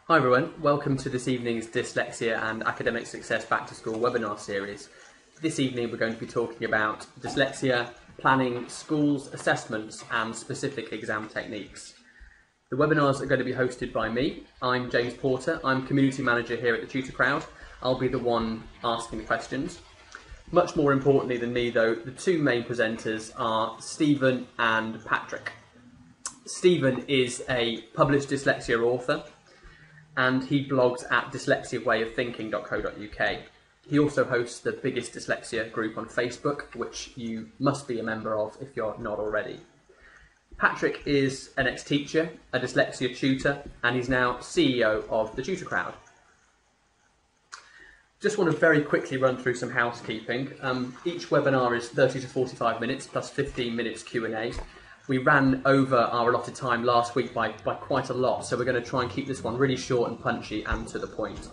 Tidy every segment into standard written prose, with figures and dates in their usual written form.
Hi everyone, welcome to this evening's Dyslexia and Academic Success Back to School webinar series. This evening we're going to be talking about dyslexia, planning, schools, assessments and specific exam techniques. The webinars are going to be hosted by me. I'm James Porter, I'm Community Manager here at the Tutor Crowd. I'll be the one asking the questions. Much more importantly than me though, the two main presenters are Stephen and Patrick. Stephen is a published dyslexia author and he blogs at dyslexiawayofThinking.co.uk. He also hosts the biggest dyslexia group on Facebook, which you must be a member of if you're not already. Patrick is an ex-teacher, a dyslexia tutor, and he's now CEO of the Tutor Crowd. Just want to very quickly run through some housekeeping. Each webinar is 30 to 45 minutes plus 15 minutes Q&A. We ran over our allotted time last week by quite a lot, so we're going to try and keep this one really short and punchy and to the point.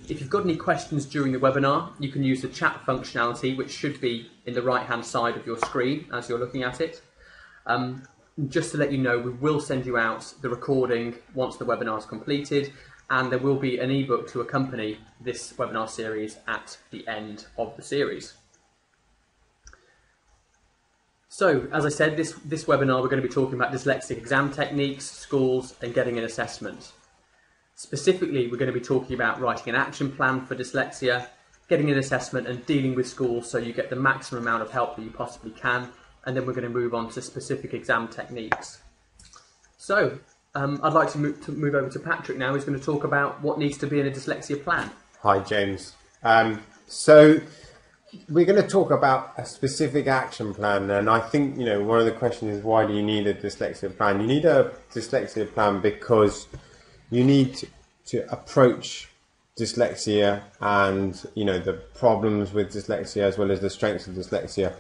If you've got any questions during the webinar, you can use the chat functionality, which should be in the right-hand side of your screen as you're looking at it. Just to let you know, we will send you out the recording once the webinar is completed, and there will be an ebook to accompany this webinar series at the end of the series. So, as I said, this webinar we're going to be talking about dyslexic exam techniques, schools and getting an assessment. Specifically, we're going to be talking about writing an action plan for dyslexia, getting an assessment and dealing with schools so you get the maximum amount of help that you possibly can, and then we're going to move on to specific exam techniques. So, I'd like to move over to Patrick now, who's going to talk about what needs to be in a dyslexia plan. Hi James. So we're going to talk about a specific action plan, and I think one of the questions is, why do you need a dyslexia plan? You need a dyslexia plan because you need to approach dyslexia and the problems with dyslexia as well as the strengths of dyslexia.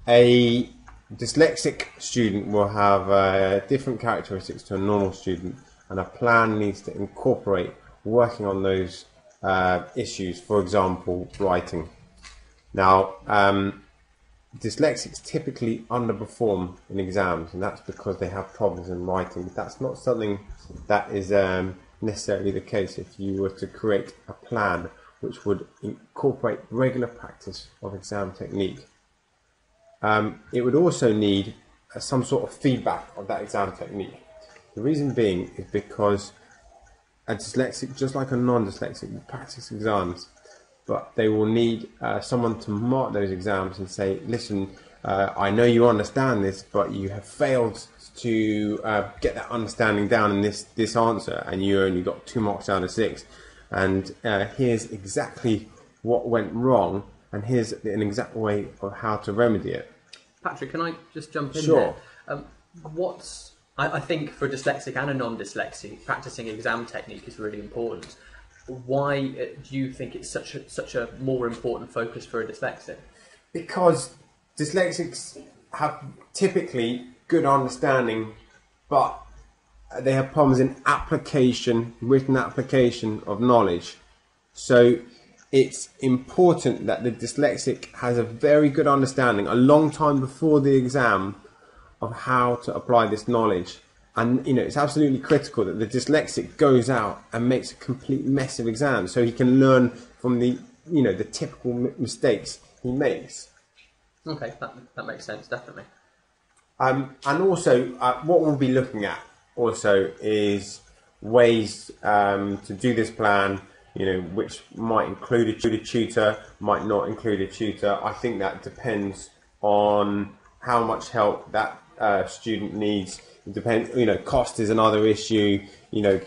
A dyslexic student will have different characteristics to a normal student, and a plan needs to incorporate working on those issues, for example writing. Now, dyslexics typically underperform in exams, and that's because they have problems in writing. But that's not something that is necessarily the case if you were to create a plan which would incorporate regular practice of exam technique. It would also need some sort of feedback of that exam technique. The reason being is because a dyslexic, just like a non-dyslexic, will practice exams, but they will need someone to mark those exams and say, listen, I know you understand this, but you have failed to get that understanding down in this answer, and you only got 2 marks out of 6. And here's exactly what went wrong, and here's an exact way of how to remedy it. Patrick, can I just jump in Sure. there? I think for a dyslexic and a non-dyslexic, practicing exam technique is really important. Why do you think it's such a more important focus for a dyslexic? Because dyslexics have typically good understanding, but they have problems in application, written application of knowledge. So it's important that the dyslexic has a very good understanding a long time before the exam of how to apply this knowledge. And it's absolutely critical that the dyslexic goes out and makes a complete mess of exams so he can learn from the the typical mistakes he makes. Okay, that makes sense, definitely. And also what we'll be looking at also is ways to do this plan, which might include a tutor, might not include a tutor. I think that depends on how much help that student needs. It depends, cost is another issue.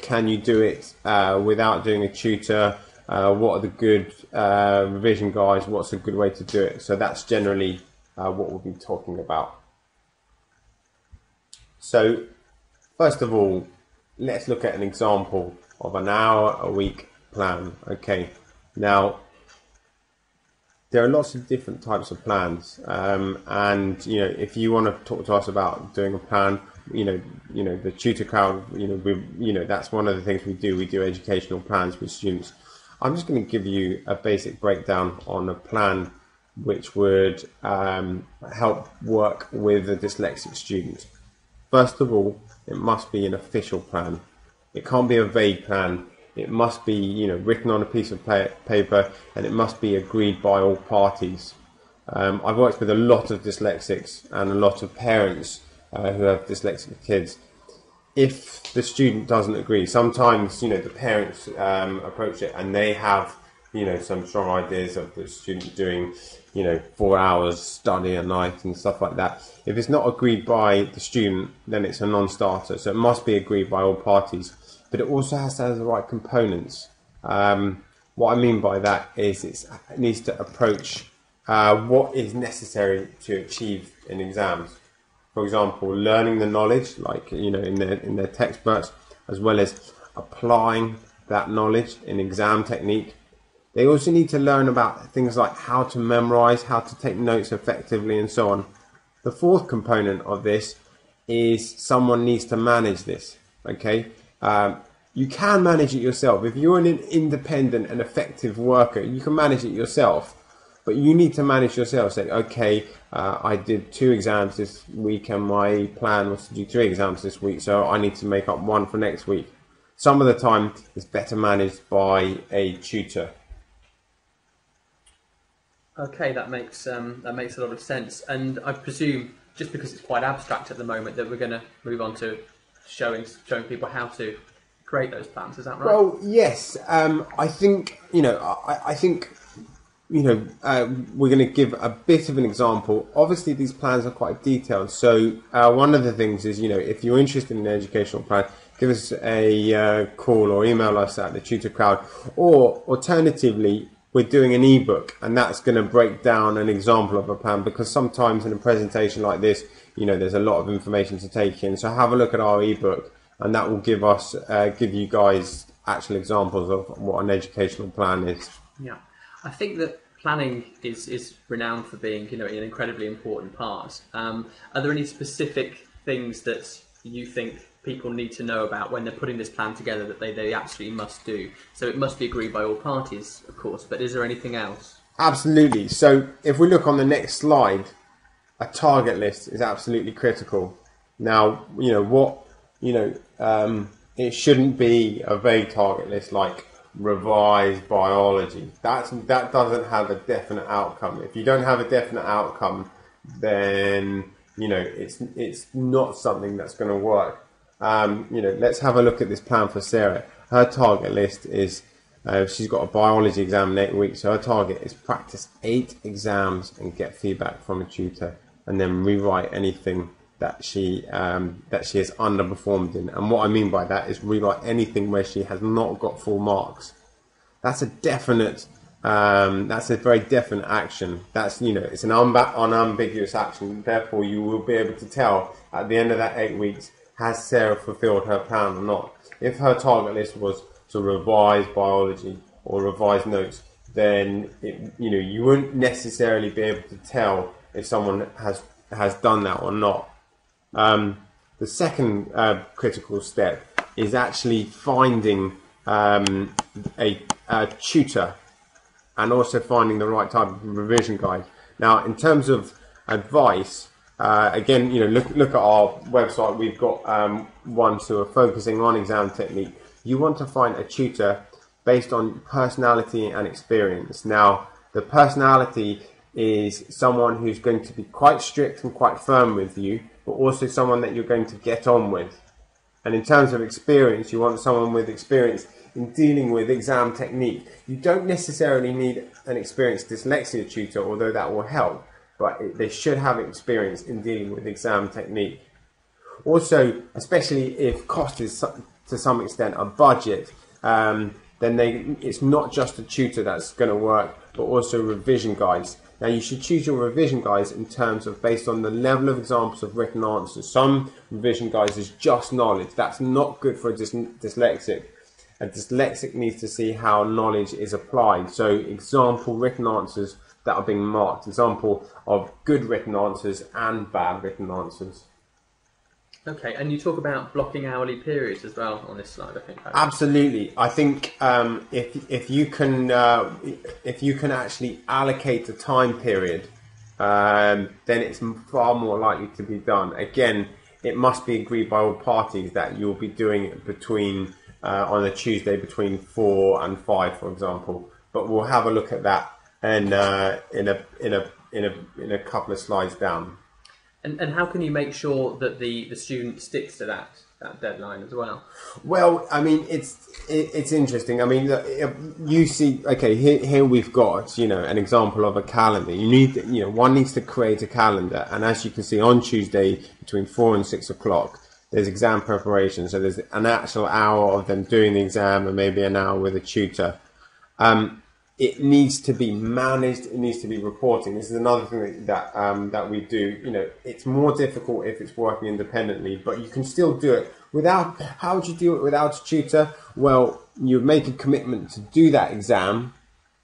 Can you do it without doing a tutor? What are the good revision guides? What's a good way to do it? So that's generally what we'll be talking about. So first of all, let's look at an example of an hour a week plan. Okay, now there are lots of different types of plans, and if you want to talk to us about doing a plan, the Tutor Crowd, that's one of the things we do. We do educational plans with students. I'm just going to give you a basic breakdown on a plan which would help work with a dyslexic student. First of all, it must be an official plan. It can't be a vague plan. It must be, you know, written on a piece of paper, and it must be agreed by all parties. I've worked with a lot of dyslexics and a lot of parents who have dyslexic kids. If the student doesn't agree, sometimes, you know, the parents approach it and they have, you know, some strong ideas of the student doing, you know, 4 hours study a night and stuff like that. If it's not agreed by the student, then it's a non-starter. So it must be agreed by all parties. But it also has to have the right components. What I mean by that is it needs to approach what is necessary to achieve in exams. For example, learning the knowledge, like, you know, in their textbooks, as well as applying that knowledge in exam technique. They also need to learn about things like how to memorize, how to take notes effectively, and so on. The fourth component of this is someone needs to manage this. Okay, you can manage it yourself. If you're an independent and effective worker, you can manage it yourself. But you need to manage yourself. Say, okay, I did 2 exams this week and my plan was to do 3 exams this week, so I need to make up 1 for next week. Some of the time it's better managed by a tutor. Okay, that makes a lot of sense. And I presume, just because it's quite abstract at the moment, that we're going to move on to showing people how to create those plans. Is that right? Well, yes. I think, you know, I think, you know, we're going to give a bit of an example. Obviously, these plans are quite detailed. So one of the things is, you know, if you're interested in an educational plan, give us a call or email us at the Tutor Crowd. Or alternatively, we're doing an ebook, and that's going to break down an example of a plan, because sometimes in a presentation like this, you know, there's a lot of information to take in. So have a look at our ebook, and that will give you guys actual examples of what an educational plan is. Yeah. I think that planning is renowned for being, you know, an incredibly important part. Are there any specific things that you think people need to know about when they're putting this plan together that they absolutely must do? So it must be agreed by all parties, of course, but is there anything else? Absolutely. So if we look on the next slide, a target list is absolutely critical. Now, you know, it shouldn't be a vague target list like revise biology. That doesn't have a definite outcome. If you don't have a definite outcome, then, you know, it's not something that's going to work. You know, let's have a look at this plan for Sarah. Her target list is she's got a biology exam in 8 weeks, so her target is practice 8 exams and get feedback from a tutor, and then rewrite anything that she has underperformed in. And what I mean by that is rewrite anything where she has not got full marks. That's a definite. That's a very definite action. That's, you know, it's an unambiguous action. Therefore, you will be able to tell at the end of that 8 weeks, has Sarah fulfilled her plan or not. If her target list was to revise biology or revise notes, then you know, you wouldn't necessarily be able to tell if someone has done that or not. The second critical step is actually finding a tutor, and also finding the right type of revision guide. Now, in terms of advice, again, you know, look at our website. We've got ones who are focusing on exam technique. You want to find a tutor based on personality and experience. Now, the personality is someone who's going to be quite strict and quite firm with you, but also someone that you're going to get on with. And in terms of experience, you want someone with experience in dealing with exam technique. You don't necessarily need an experienced dyslexia tutor, although that will help, but they should have experience in dealing with exam technique. Also, especially if cost is to some extent a budget, then it's not just a tutor that's going to work, but also revision guides. Now, you should choose your revision guides in terms of based on the level of examples of written answers. Some revision guides is just knowledge. That's not good for a dyslexic. A dyslexic needs to see how knowledge is applied. So example written answers that are being marked. Example of good written answers and bad written answers. Okay, and you talk about blocking hourly periods as well on this slide, I think. Absolutely. I think if you can actually allocate a time period, then it's far more likely to be done. Again, it must be agreed by all parties that you'll be doing it between on a Tuesday between 4 and 5, for example. But we'll have a look at that and in a couple of slides down. And how can you make sure that the student sticks to that deadline as well? Well, I mean, it's interesting. I mean, you see, okay, here we've got, an example of a calendar. One needs to create a calendar, and as you can see, on Tuesday between 4 and 6 o'clock, there's exam preparation. So there's an actual hour of them doing the exam, and maybe an hour with a tutor. It needs to be managed. It needs to be reporting. This is another thing that we do. It's more difficult if it's working independently, but you can still do it without. How would you do it without a tutor? Well, you make a commitment to do that exam,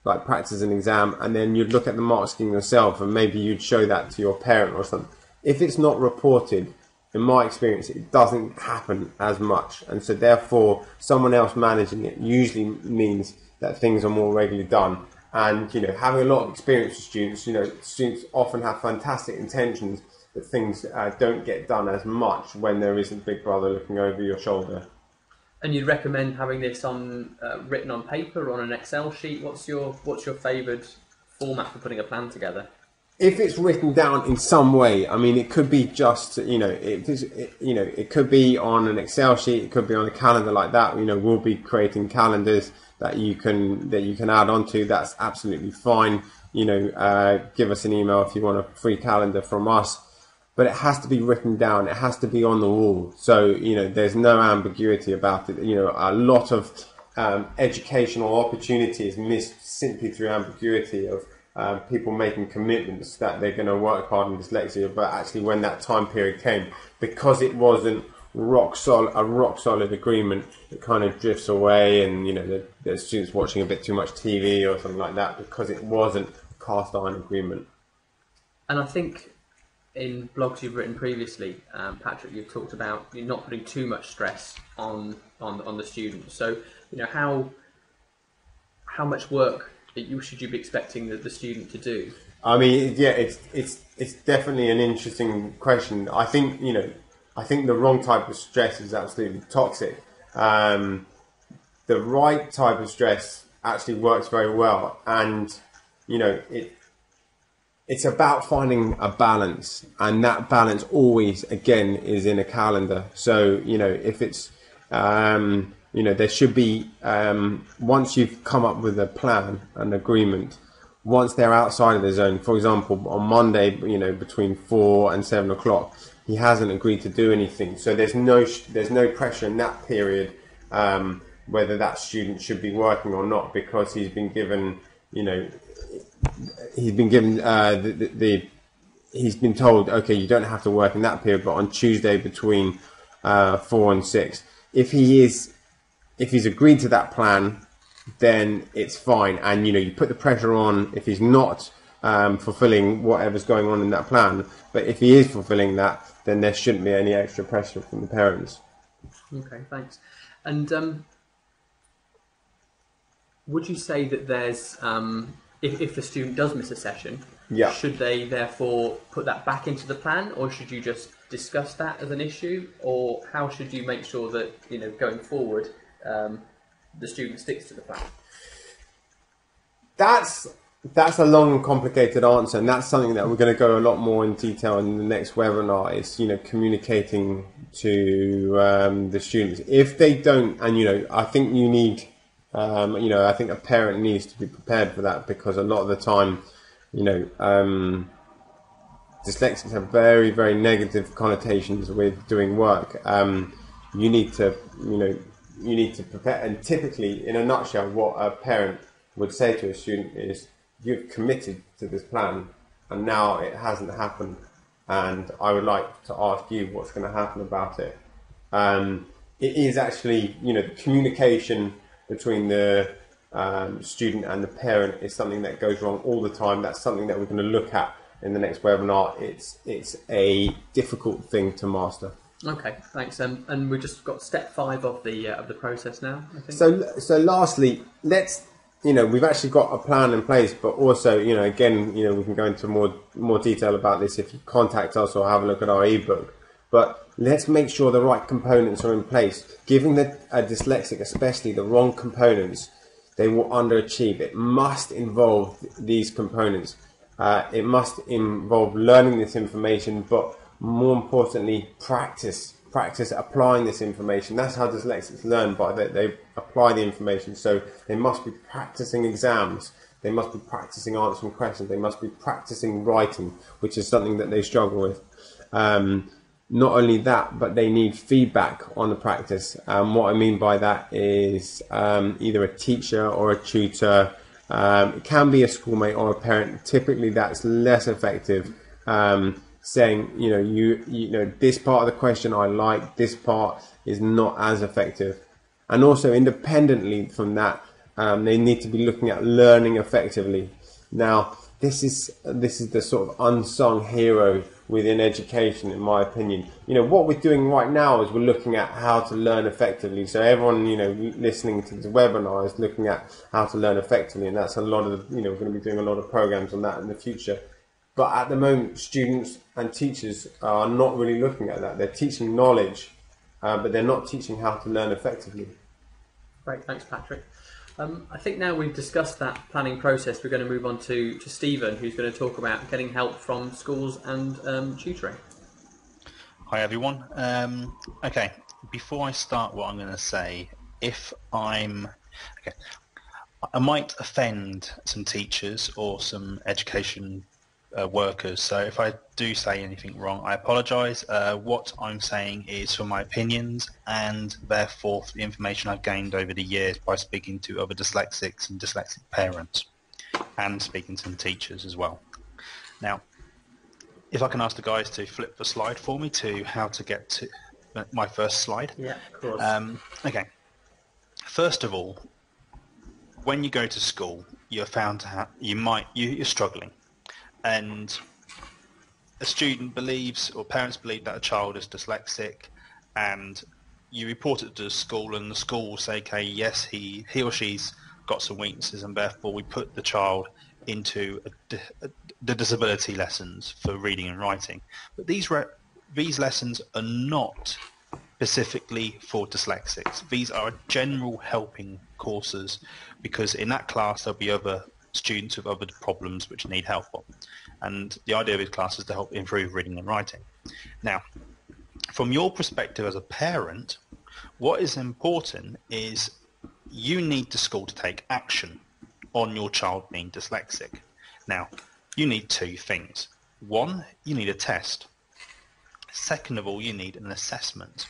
like practice an exam, and then you'd look at the mark scheme yourself, and maybe you'd show that to your parent or something. If it's not reported, in my experience, it doesn't happen as much, and so therefore, someone else managing it usually means that things are more regularly done. And having a lot of experience with students, students often have fantastic intentions, but things don't get done as much when there isn't Big Brother looking over your shoulder. And you'd recommend having this on written on paper or on an Excel sheet? What's your favoured format for putting a plan together? If it's written down in some way, I mean, it could be just, it could be on an Excel sheet, it could be on a calendar like that. We'll be creating calendars that you can add onto. That's absolutely fine. Give us an email if you want a free calendar from us, but it has to be written down. It has to be on the wall. So, there's no ambiguity about it. A lot of educational opportunity is missed simply through ambiguity of people making commitments that they're going to work hard in dyslexia, but actually when that time period came, because it wasn't a rock solid agreement, it kind of drifts away, and the students watching a bit too much TV or something like that because it wasn't a cast iron agreement. And I think in blogs you've written previously, Patrick, you've talked about you're not putting too much stress on the students. So how much work should you be expecting the student to do? I mean, yeah, it's definitely an interesting question. I think the wrong type of stress is absolutely toxic. The right type of stress actually works very well, and it's about finding a balance, and that balance always, again, is in a calendar. So if it's there should be, once you've come up with a plan, an agreement, once they're outside of the zone, for example, on Monday, between 4 and 7 o'clock, he hasn't agreed to do anything. So there's no pressure in that period, whether that student should be working or not, because he's been given, he's been told, okay, you don't have to work in that period, but on Tuesday between 4 and 6, if he's agreed to that plan, then it's fine. And you put the pressure on if he's not fulfilling whatever's going on in that plan. But if he is fulfilling that, then there shouldn't be any extra pressure from the parents. Okay, thanks. And would you say that there's if the student does miss a session, should they therefore put that back into the plan, or should you just discuss that as an issue, or how should you make sure that going forward the student sticks to the plan? That's a long and complicated answer, and that's something that we're going to go a lot more in detail in the next webinar. Is communicating to the students if they don't, and I think you need, I think a parent needs to be prepared for that, because a lot of the time, dyslexics have very, very negative connotations with doing work. You need to prepare, and typically, in a nutshell, what a parent would say to a student is, you've committed to this plan and now it hasn't happened, and I would like to ask you what's going to happen about it. It is actually, the communication between the student and the parent is something that goes wrong all the time. That's something that we're going to look at in the next webinar. It's a difficult thing to master. Okay, thanks. And we've just got step 5 of the process now, I think. So lastly, let's, we've actually got a plan in place, but also, again, we can go into more detail about this if you contact us or have a look at our ebook. But let's make sure the right components are in place. Giving a dyslexic, especially the wrong components, they will underachieve. It must involve these components. It must involve learning this information, but more importantly, practice applying this information. That's how dyslexics learn, by they apply the information. So they must be practicing exams, they must be practicing answering questions, they must be practicing writing, which is something that they struggle with. Not only that, but they need feedback on the practice. What I mean by that is either a teacher or a tutor. It can be a schoolmate or a parent. Typically, that's less effective. Saying, you know, this part of the question I like, this part is not as effective. And also, independently from that, they need to be looking at learning effectively. Now, this is the sort of unsung hero within education, in my opinion. You know, what we're doing right now is we're looking at how to learn effectively. So everyone, you know, listening to the webinar is looking at how to learn effectively, and that's a lot of, we're going to be doing a lot of programs on that in the future. But at the moment, students and teachers are not really looking at that. They're teaching knowledge, but they're not teaching how to learn effectively. Great, thanks, Patrick. I think now we've discussed that planning process, we're going to move on to Stephen, who's going to talk about getting help from schools and tutoring. Hi, everyone. Okay, before I start what I'm going to say, I might offend some teachers or some education workers, so if I do say anything wrong, I apologise. What I'm saying is from my opinions and therefore the information I've gained over the years by speaking to other dyslexics and dyslexic parents and speaking to some teachers as well. Now, if I can ask the guys to flip the slide for me to how to get to my first slide. Yeah, of course. Okay. First of all, when you go to school, you're found to have, you're struggling. And a student believes, or parents believe, that a child is dyslexic, and you report it to the school, and the school will say, okay, yes, he or she's got some weaknesses, and therefore we put the child into the disability lessons for reading and writing. But these lessons are not specifically for dyslexics. These are general helping courses, because in that class there'll be other students with other problems which need help on. And the idea of these classes is to help improve reading and writing. Now, from your perspective as a parent, what is important is you need the school to take action on your child being dyslexic. Now, you need two things. One, you need a test. Second of all, you need an assessment.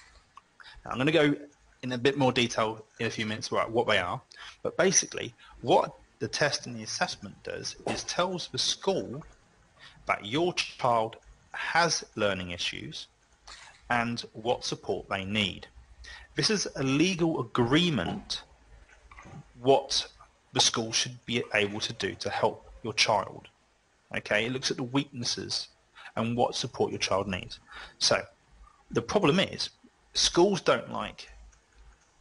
Now, I'm going to go in a bit more detail in a few minutes about what they are, but basically what the test and the assessment does is tells the school that your child has learning issues and what support they need. This is a legal agreement what the school should be able to do to help your child. Okay, it looks at the weaknesses and what support your child needs. So the problem is schools don't like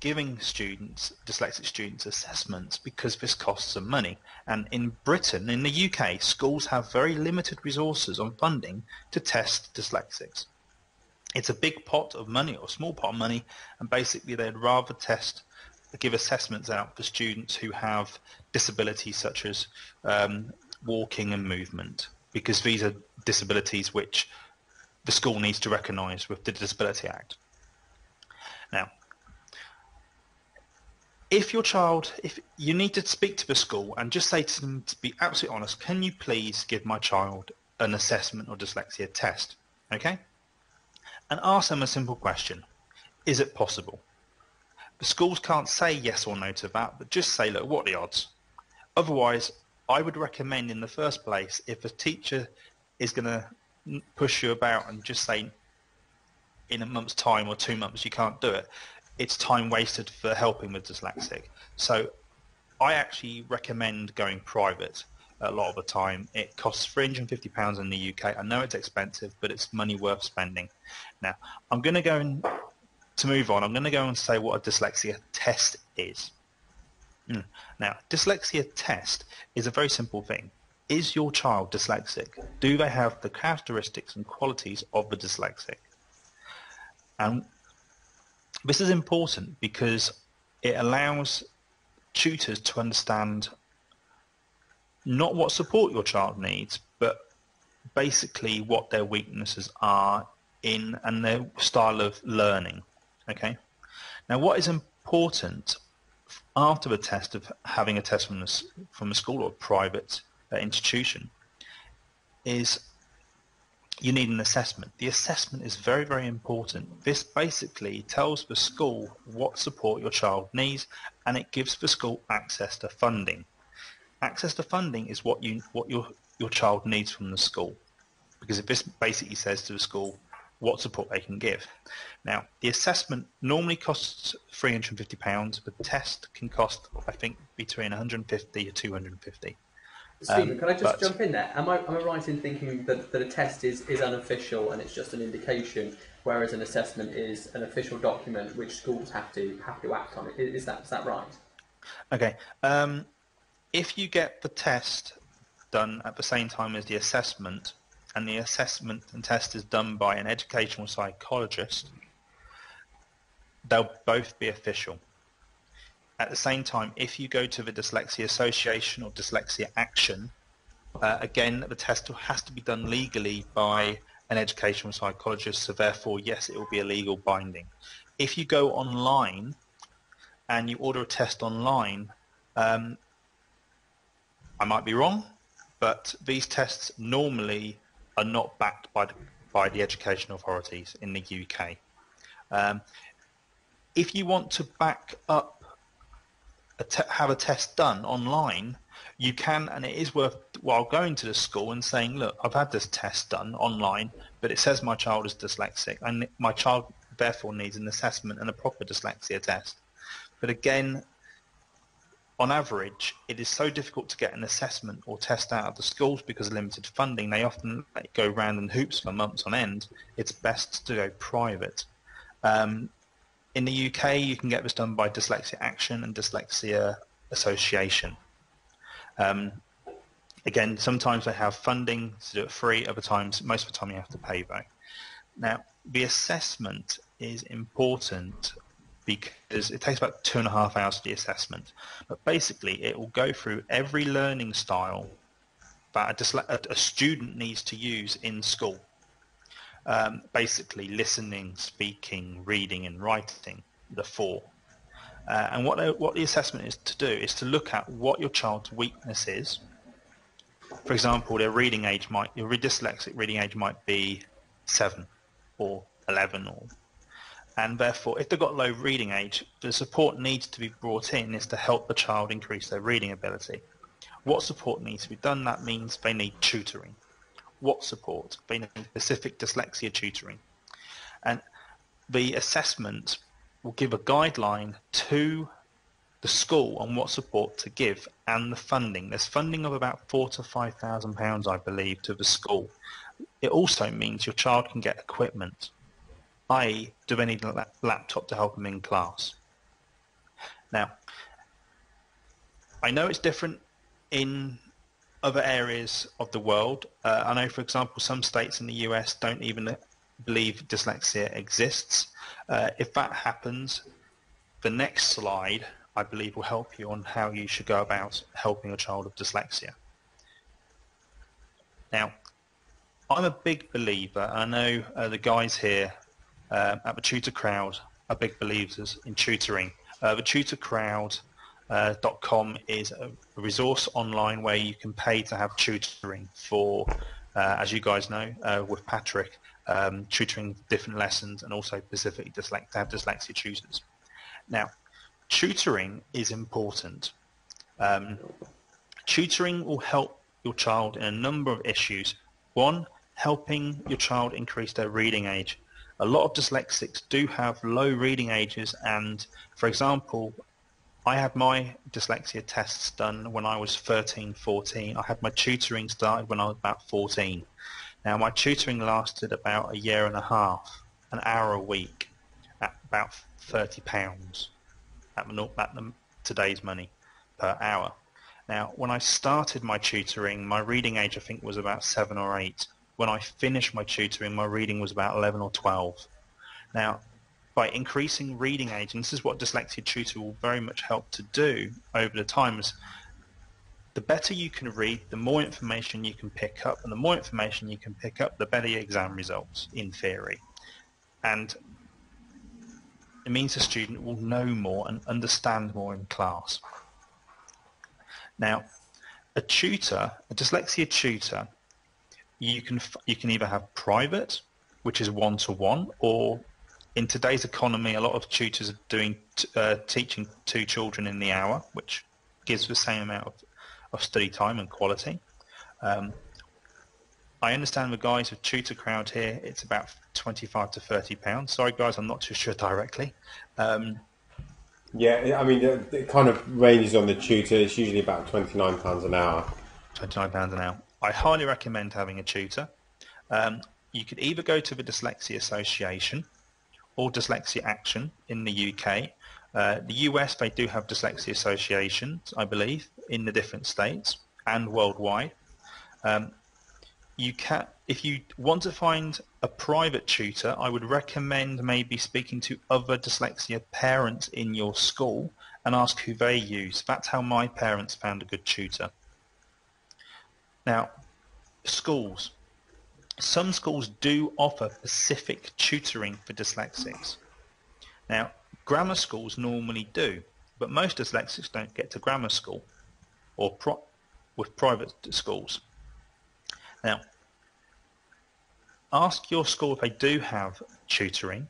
giving dyslexic students assessments because this costs them money. And in Britain, in the UK, schools have very limited resources on funding to test dyslexics. It's a big pot of money or a small pot of money, and basically they'd rather give assessments out for students who have disabilities such as walking and movement, because these are disabilities which the school needs to recognise with the Disability Act. Now, if you need to speak to the school and just say to them, to be absolutely honest, can you please give my child an assessment or dyslexia test, okay? And ask them a simple question. Is it possible? The schools can't say yes or no to that, but just say, look, what are the odds? Otherwise, I would recommend in the first place, if a teacher is going to push you about and just say in a month's time or 2 months you can't do it, it's time wasted for helping with dyslexic. So I actually recommend going private a lot of the time. It costs £350 in the UK. I know it's expensive, but it's money worth spending. Now, I'm going to go to move on. I'm going to go and say what a dyslexia test is. Now, dyslexia test is a very simple thing. Is your child dyslexic? Do they have the characteristics and qualities of the dyslexic? And this is important because it allows tutors to understand not what support your child needs, but basically what their weaknesses are in and their style of learning. Okay. Now, what is important after the test of having a test from a school or a private institution is you need an assessment. The assessment is very, very important. This basically tells the school what support your child needs, and it gives the school access to funding. Access to funding is what your child needs from the school, because this basically says to the school what support they can give. Now, the assessment normally costs £350. The test can cost, I think, between 150 to 250. Stephen, can I just jump in there? Am I right in thinking that a test is unofficial and it's just an indication, whereas an assessment is an official document which schools have to act on? Is that right? Okay. If you get the test done at the same time as the assessment, and the assessment and test is done by an educational psychologist, they'll both be official. At the same time, if you go to the Dyslexia Association or Dyslexia Action, again, the test has to be done legally by an educational psychologist, so therefore, yes, it will be a legal binding. If you go online and you order a test online, I might be wrong, but these tests normally are not backed by the education authorities in the UK. If you want to back up have a test done online, you can, and it is worthwhile going to the school and saying, look, I've had this test done online, but it says my child is dyslexic, and my child therefore needs an assessment and a proper dyslexia test. But again, on average, it is so difficult to get an assessment or test out of the schools because of limited funding. They often let it go round in hoops for months on end. It's best to go private. In the UK, you can get this done by Dyslexia Action and Dyslexia Association. Again, sometimes they have funding to do it free. Other times, most of the time, you have to pay though. Now, the assessment is important because it takes about 2.5 hours for the assessment. But basically, it will go through every learning style that a student needs to use in school. Basically, listening, speaking, reading, and writing, the four. And what the assessment is to do is to look at what your child's weakness is. For example, your dyslexic reading age might be 7 or 11, and therefore, if they've got low reading age, the support needs to be brought in is to help the child increase their reading ability. What support needs to be done? That means they need tutoring. What support? They need specific dyslexia tutoring. And the assessment will give a guideline to the school on what support to give and the funding. There's funding of about £4,000 to £5,000, I believe, to the school. It also means your child can get equipment, i.e., do they need a laptop to help them in class? Now, I know it's different in other areas of the world. I know, for example, some states in the US don't even believe dyslexia exists. If that happens, the next slide, I believe, will help you on how you should go about helping a child with dyslexia. Now, I'm a big believer, I know the guys here at the Tutor Crowd are big believers in tutoring. The tutorcrowd.com is a resource online where you can pay to have tutoring for, as you guys know, with Patrick, tutoring different lessons and also specifically to have dyslexia tutors. Now, tutoring is important. Tutoring will help your child in a number of issues. One, helping your child increase their reading age. A lot of dyslexics do have low reading ages, and for example, I had my dyslexia tests done when I was 13, 14. I had my tutoring started when I was about 14. Now, my tutoring lasted about a year and a half, an hour a week, at about £30 at today's money per hour. Now, when I started my tutoring, my reading age I think was about 7 or 8. When I finished my tutoring, my reading was about 11 or 12. Now, by increasing reading age, and this is what Dyslexia Tutor will very much help to do over the times, the better you can read, the more information you can pick up, and the more information you can pick up, the better your exam results, in theory. And it means the student will know more and understand more in class. Now, a tutor, a dyslexia tutor, you can either have private, which is one-to-one, or in today's economy, a lot of tutors are doing teaching 2 children in the hour, which gives the same amount of study time and quality. I understand the guys with tutor crowd here, it's about £25 to £30. Sorry guys, I'm not too sure directly. Yeah, I mean, it kind of ranges on the tutor. It's usually about £29 an hour. £29 an hour. I highly recommend having a tutor. You could either go to the Dyslexia Association or Dyslexia Action in the UK. The US, they do have dyslexia associations, I believe, in the different states and worldwide. If you want to find a private tutor, I would recommend maybe speaking to other dyslexia parents in your school and ask who they use. That's how my parents found a good tutor. Now, schools. Some schools do offer specific tutoring for dyslexics. Now, grammar schools normally do, but most dyslexics don't get to grammar school or with private schools. Now, ask your school if they do have tutoring.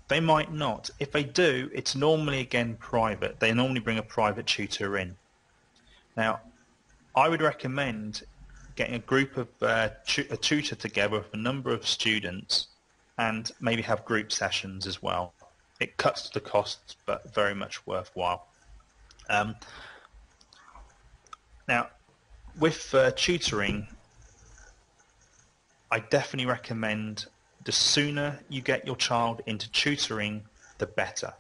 They might not. If they do, it's normally, again, private. They normally bring a private tutor in. Now, I would recommend getting a group of a tutor together with a number of students and maybe have group sessions as well. It cuts the costs, but very much worthwhile. Now, with tutoring, I definitely recommend the sooner you get your child into tutoring, the better.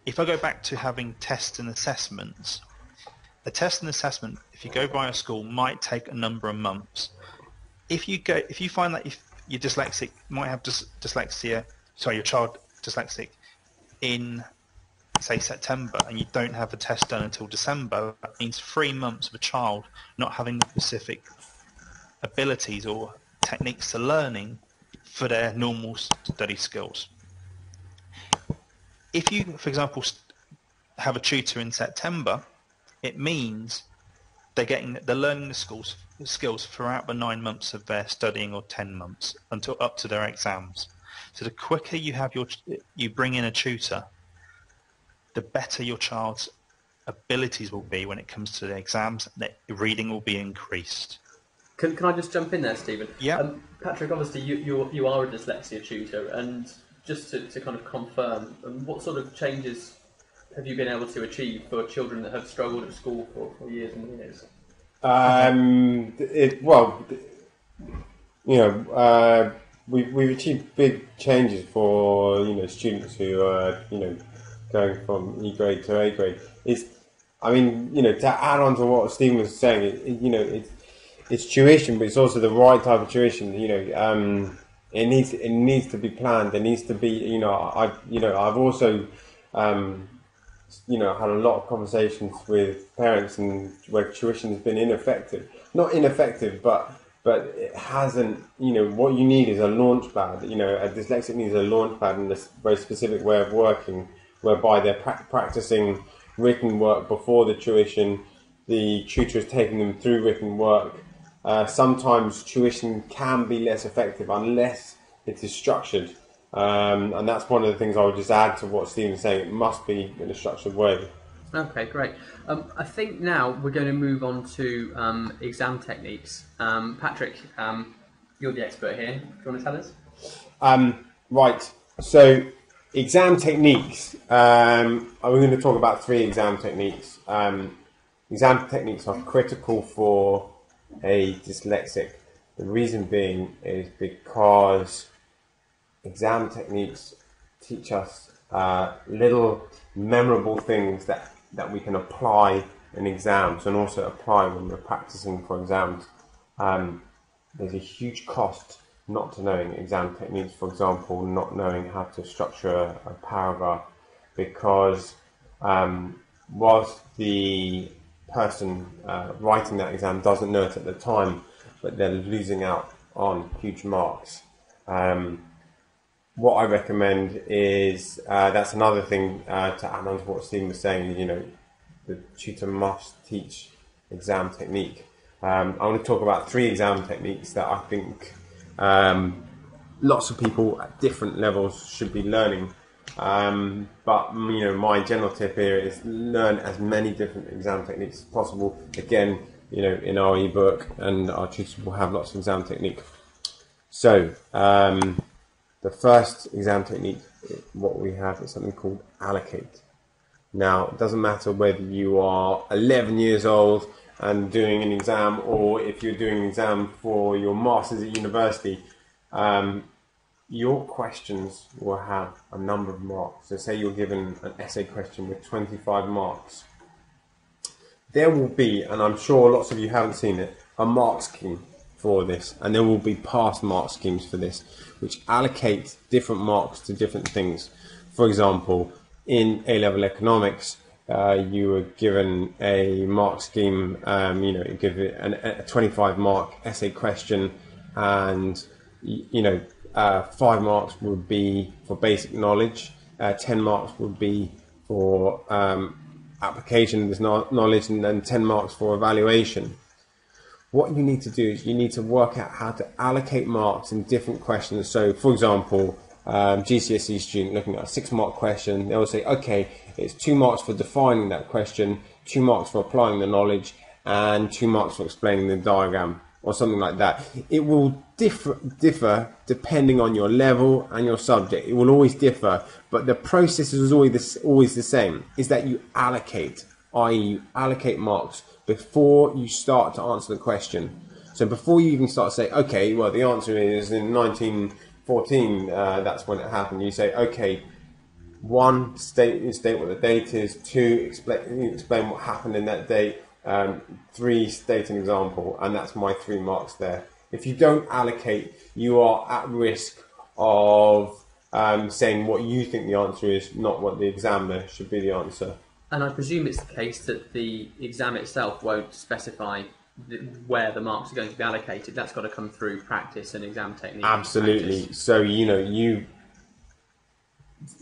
If I go back to having tests and assessments, a test and assessment, if you go by a school, might take a number of months. If you find that if you're dyslexic, might have dyslexia, sorry, your child dyslexic in, say, September, and you don't have the test done until December, that means 3 months of a child not having the specific abilities or techniques to learning for their normal study skills. If you, for example, have a tutor in September, it means they're learning the skills throughout the 9 months of their studying, or 10 months, until up to their exams. So the quicker you bring in a tutor, the better your child's abilities will be when it comes to the exams. The reading will be increased. Can I just jump in there, Stephen? Yeah. Patrick, obviously you are a dyslexia tutor, and just to kind of confirm, what sort of changes have you been able to achieve for children that have struggled at school for years and years? We've achieved big changes for students who are going from E grade to A grade. To add on to what Stephen was saying, it's tuition, but it's also the right type of tuition. It needs to be planned. There needs to be I've also had a lot of conversations with parents and where tuition has been ineffective. Not ineffective, but it hasn't. What you need is a launch pad. A dyslexic needs a launch pad and a very specific way of working, whereby they're practicing written work before the tuition. The tutor is taking them through written work. Sometimes tuition can be less effective unless it is structured. And that's one of the things I would just add to what Stephen's saying. It must be in a structured way. Okay, great. I think now we're going to move on to exam techniques. Patrick, you're the expert here. Do you want to tell us? Right. So, exam techniques. We're going to talk about 3 exam techniques. Exam techniques are critical for a dyslexic. The reason being is because exam techniques teach us little memorable things that we can apply in exams and also apply when we're practicing for exams. There's a huge cost not to knowing exam techniques, for example, not knowing how to structure a paragraph, because whilst the person writing that exam doesn't know it at the time, but they're losing out on huge marks. What I recommend is, that's another thing to add on to what Stephen was saying, the tutor must teach exam technique. I want to talk about 3 exam techniques that I think lots of people at different levels should be learning. But my general tip here is learn as many different exam techniques as possible. Again, in our ebook, and our tutors will have lots of exam technique. So the first exam technique, what we have is something called allocate. Now, it doesn't matter whether you are 11 years old and doing an exam, or if you're doing an exam for your masters at university, your questions will have a number of marks. So say you're given an essay question with 25 marks. There will be, and I'm sure lots of you haven't seen it, a mark scheme for this, and there will be past mark schemes for this, which allocate different marks to different things. For example, in A-level economics, you were given a mark scheme, you give it a 25 mark essay question, and 5 marks would be for basic knowledge, 10 marks would be for application of this knowledge, and then 10 marks for evaluation. What you need to do is you need to work out how to allocate marks in different questions. So, for example, GCSE student looking at a 6-mark question, they will say, okay, it's 2 marks for defining that question, 2 marks for applying the knowledge, and 2 marks for explaining the diagram, or something like that. It will differ depending on your level and your subject. It will always differ, but the process is always the same, is that you allocate, i.e. you allocate marks before you start to answer the question. So before you even start to say, okay, well, the answer is in 1914, that's when it happened. You say, okay, 1, state what the date is. 2, explain what happened in that date. 3, state an example, and that's my 3 marks there. If you don't allocate, you are at risk of saying what you think the answer is, not what the examiner should be the answer. And I presume it's the case that the exam itself won't specify where the marks are going to be allocated. That's got to come through practice and exam technique. Absolutely. So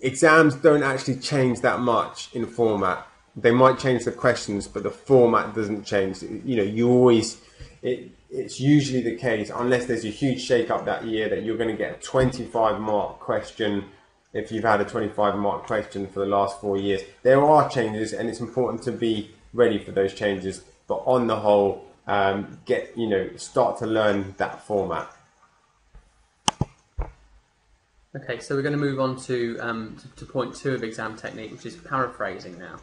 exams don't actually change that much in format. They might change the questions, but the format doesn't change. It's usually the case, unless there's a huge shake-up that year, that you're going to get a 25-mark question. If you've had a 25-mark question for the last 4 years, there are changes, and it's important to be ready for those changes. But on the whole, start to learn that format. Okay, so we're going to move on to point 2 of exam technique, which is paraphrasing now.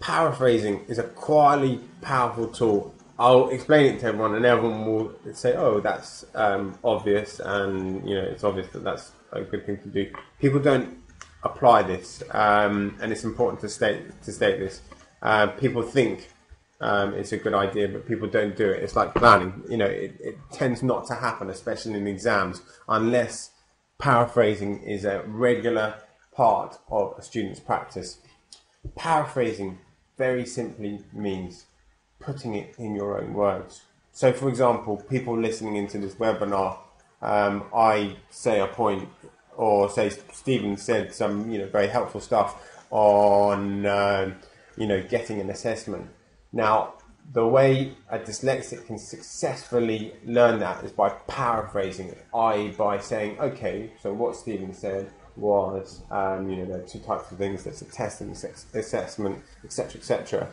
Paraphrasing is a quietly powerful tool. I'll explain it to everyone, and everyone will say, "Oh, that's obvious," and it's obvious that that's a good thing to do. People don't apply this, and it's important to state this. People think it's a good idea, but people don't do it. It's like planning. It tends not to happen, especially in exams, unless paraphrasing is a regular part of a student's practice. Paraphrasing very simply means putting it in your own words. So, for example, people listening into this webinar, I say a point, or say Stephen said some very helpful stuff on getting an assessment. Now, the way a dyslexic can successfully learn that is by paraphrasing it, i.e. by saying, okay, so what Stephen said was, there are 2 types of things. There's a test and assessment, etc., etc.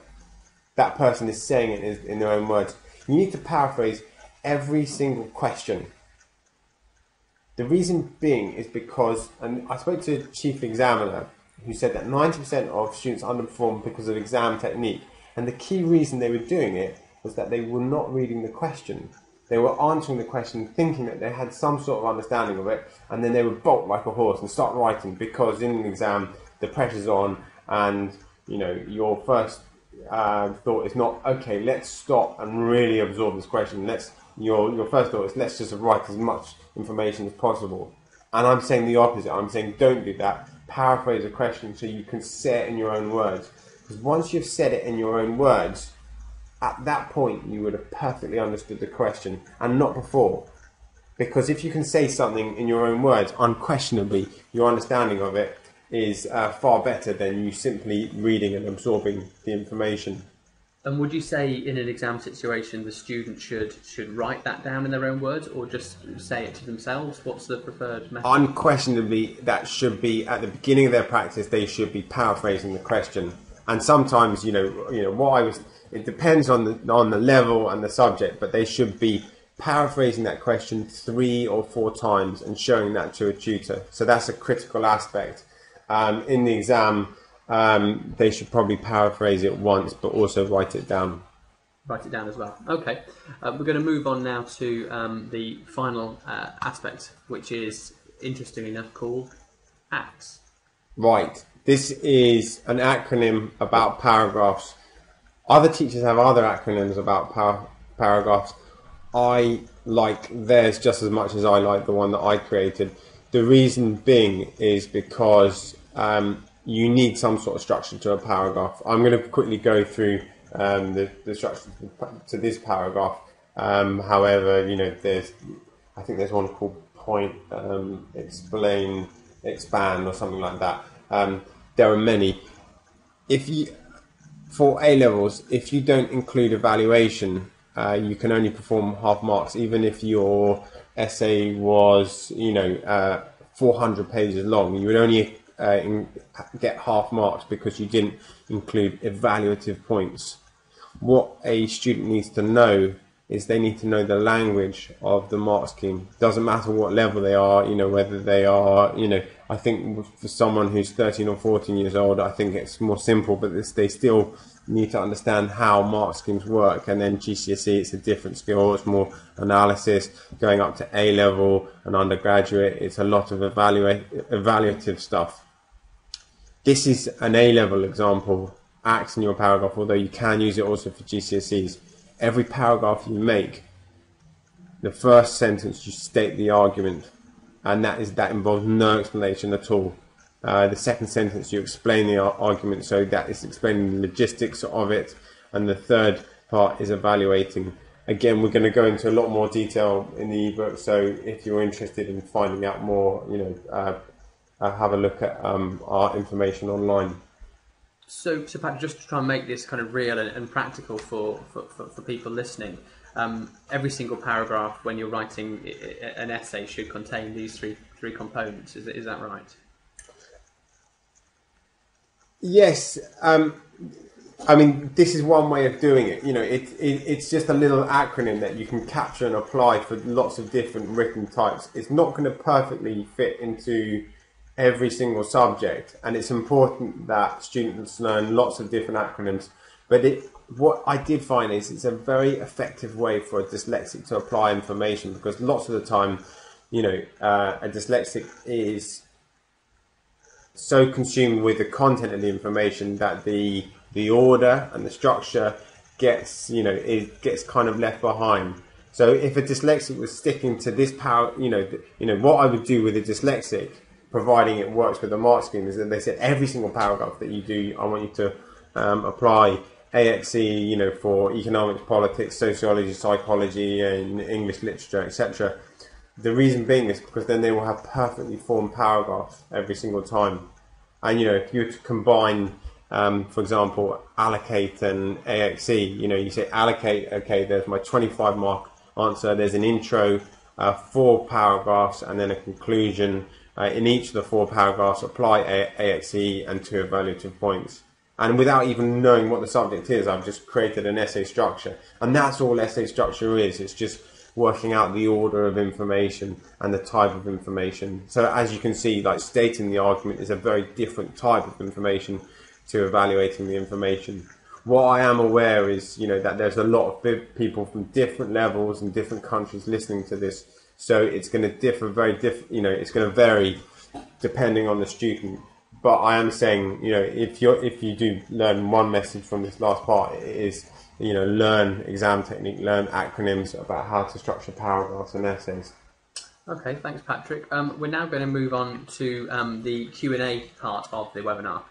That person is saying it in their own words. You need to paraphrase every single question. The reason being is because, and I spoke to a chief examiner who said that 90% of students underperform because of exam technique. And the key reason they were doing it was that they were not reading the question. They were answering the question thinking that they had some sort of understanding of it, and then they would bolt like a horse and start writing, because in an exam the pressure's on, and your first thought is not, okay, let's stop and really absorb this question. Let's your first thought is let's just write as much information as possible. And I'm saying the opposite. I'm saying don't do that. Paraphrase a question so you can say it in your own words. Because once you've said it in your own words, at that point you would have perfectly understood the question, and not before. Because if you can say something in your own words, unquestionably your understanding of it is far better than you simply reading and absorbing the information. And would you say in an exam situation the student should write that down in their own words, or just say it to themselves? What's the preferred method? Unquestionably, that should be at the beginning of their practice. They should be paraphrasing the question. And sometimes, it depends on the level and the subject, but they should be paraphrasing that question 3 or 4 times and showing that to a tutor. So that's a critical aspect. In the exam, they should probably paraphrase it once, but also write it down. Write it down as well. Okay. We're going to move on now to the final aspect, which is, interestingly enough, called ACTS. Right. This is an acronym about paragraphs. Other teachers have other acronyms about paragraphs. I like theirs just as much as I like the one that I created. The reason being is because you need some sort of structure to a paragraph. I'm going to quickly go through the structure to this paragraph. However, I think there's one called point, explain, expand, or something like that. There are many. For A levels, if you don't include evaluation, you can only perform half marks, even if your essay was 400 pages long. You would only get half marks because you didn't include evaluative points. What a student needs to know is they need to know the language of the mark scheme. Doesn't matter what level they are, whether they are, I think for someone who's 13 or 14 years old, I think it's more simple, but they still need to understand how mark schemes work. And then GCSE, it's a different skill. It's more analysis. Going up to A level and undergraduate, it's a lot of evaluative stuff. This is an A level example, ACTS in your paragraph, although you can use it also for GCSEs. Every paragraph you make, the first sentence you state the argument, and that involves no explanation at all. The second sentence you explain the argument, so that is explaining the logistics of it, and the third part is evaluating. Again, we're going to go into a lot more detail in the ebook, so if you're interested in finding out more, have a look at our information online. So Patrick, just to try and make this kind of real and practical for people listening, every single paragraph when you're writing an essay should contain these three components. Is that right? Yes. This is one way of doing it. It's just a little acronym that you can capture and apply for lots of different written types. It's not going to perfectly fit into every single subject, and it's important that students learn lots of different acronyms, but what I did find is it's a very effective way for a dyslexic to apply information, because lots of the time a dyslexic is so consumed with the content of the information that the order and the structure gets kind of left behind. So if a dyslexic was sticking to this what I would do with a dyslexic, providing it works with the mark scheme, is that they said every single paragraph that you do, I want you to apply AXE, for economics, politics, sociology, psychology, and English literature, etc. The reason being is because then they will have perfectly formed paragraphs every single time. And if you were to combine, for example, allocate and AXE, you say allocate, okay, there's my 25 mark answer, there's an intro, 4 paragraphs, and then a conclusion. In each of the 4 paragraphs, apply AXE and 2 evaluative points. And without even knowing what the subject is, I've just created an essay structure. And that's all essay structure is. It's just working out the order of information and the type of information. So as you can see, stating the argument is a very different type of information to evaluating the information. What I am aware is, that there's a lot of people from different levels and different countries listening to this. So it's going to differ it's going to vary depending on the student. but I am saying, if you do learn one message from this last part, it is, learn exam technique, learn acronyms about how to structure paragraphs and essays. Okay, thanks, Patrick. We're now going to move on to the Q&A part of the webinar.